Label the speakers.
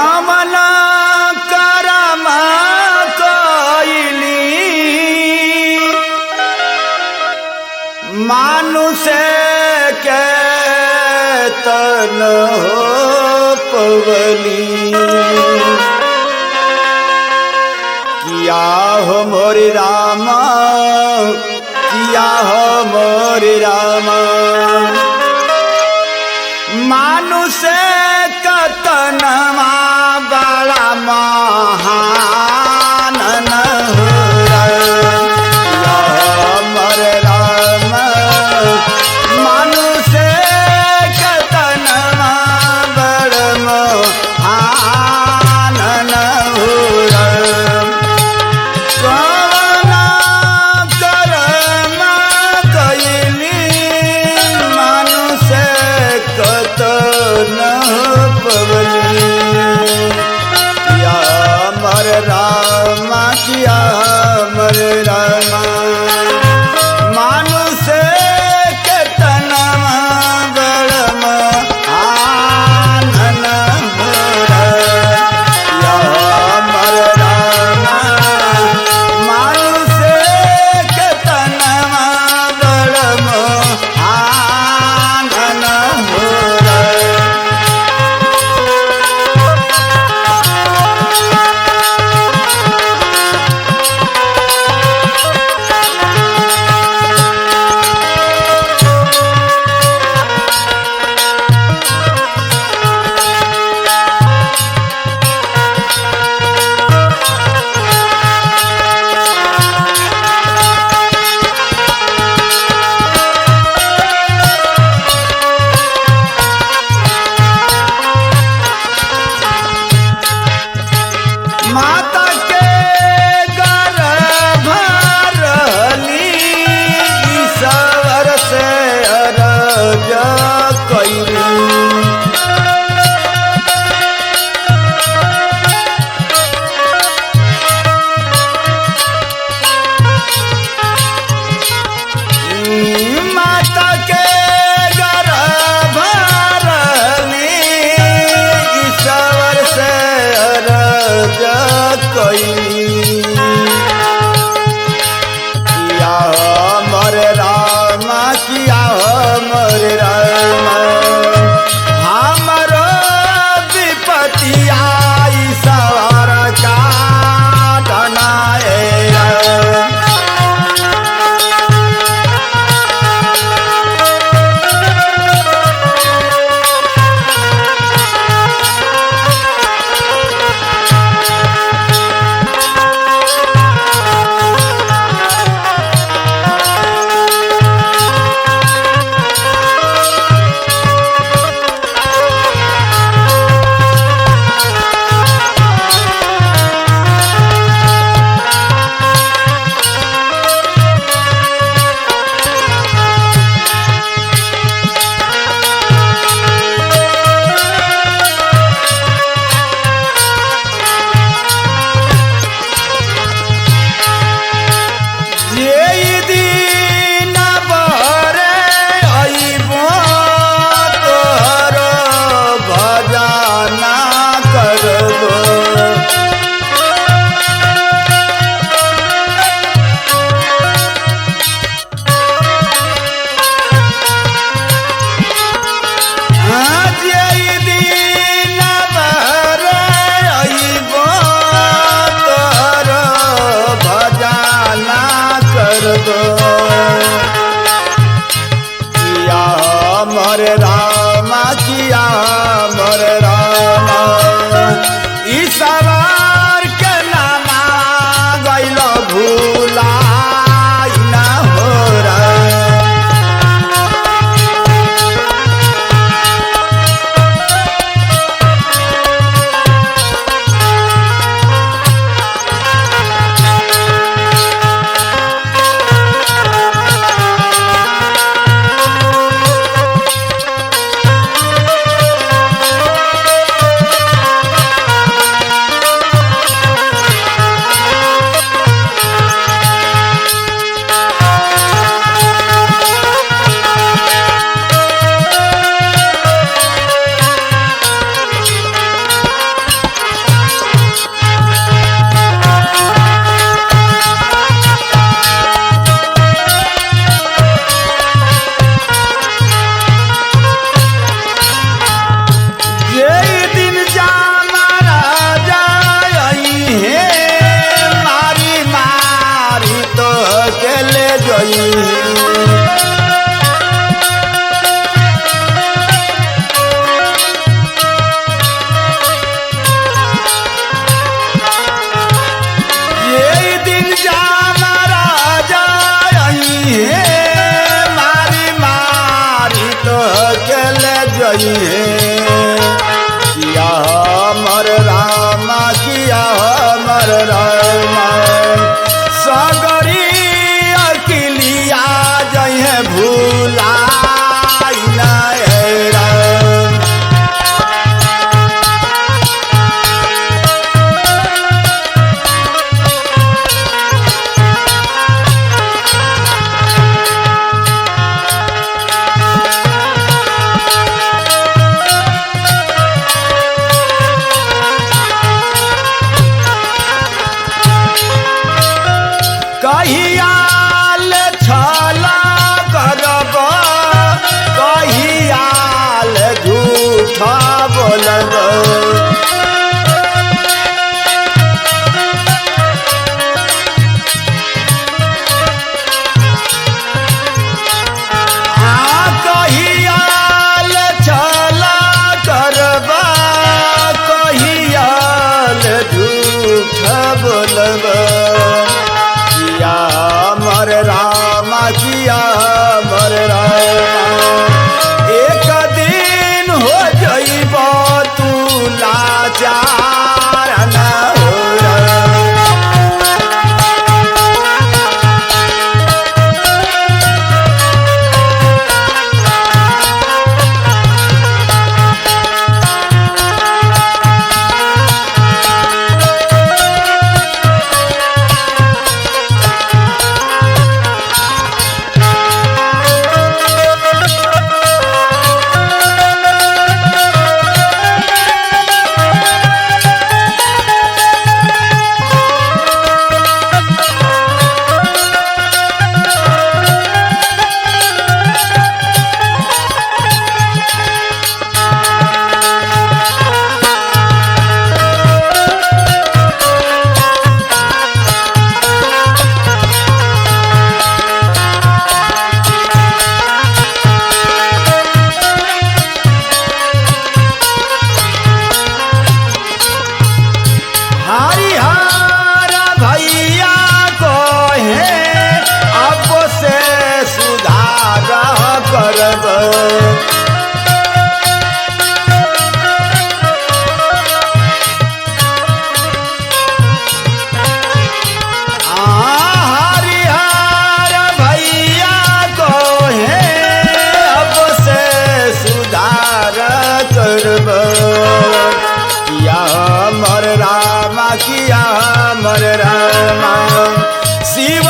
Speaker 1: कामना करमा कइली मानुषे के तन हो पवली किया हो मोरे रामा किया हो मोरे रामा मानुषे कतनमा बड़ा महान न मर राम मानुषे कतनमा बड़ महान न कवना कर्म कइली मानुषे कतन पवली किया मर रामा किया मर रामा मानुषे कतनमा बड़ महान किया मर रामा मानुषे कतनमा बड़ महान माता के गर्भ रहली ईश्वर से अरज कइली माता के गर्भ रहली ईश्वर से अरज कइली किया मर रामा किया मर रामा हमरो विपत्ति आई सवार का धनाए जई किया हमर रामा किया हमर रामा सगरी अकिलिया जई भूला कहियाल छला करब कहियाल झूठा बोलब कहियाल छला करब कहियाल झूठा बोलब हमर रामा किया हमर रामा एक दिन हो जइब तू लाचार ना हो किया हमर रामा शिव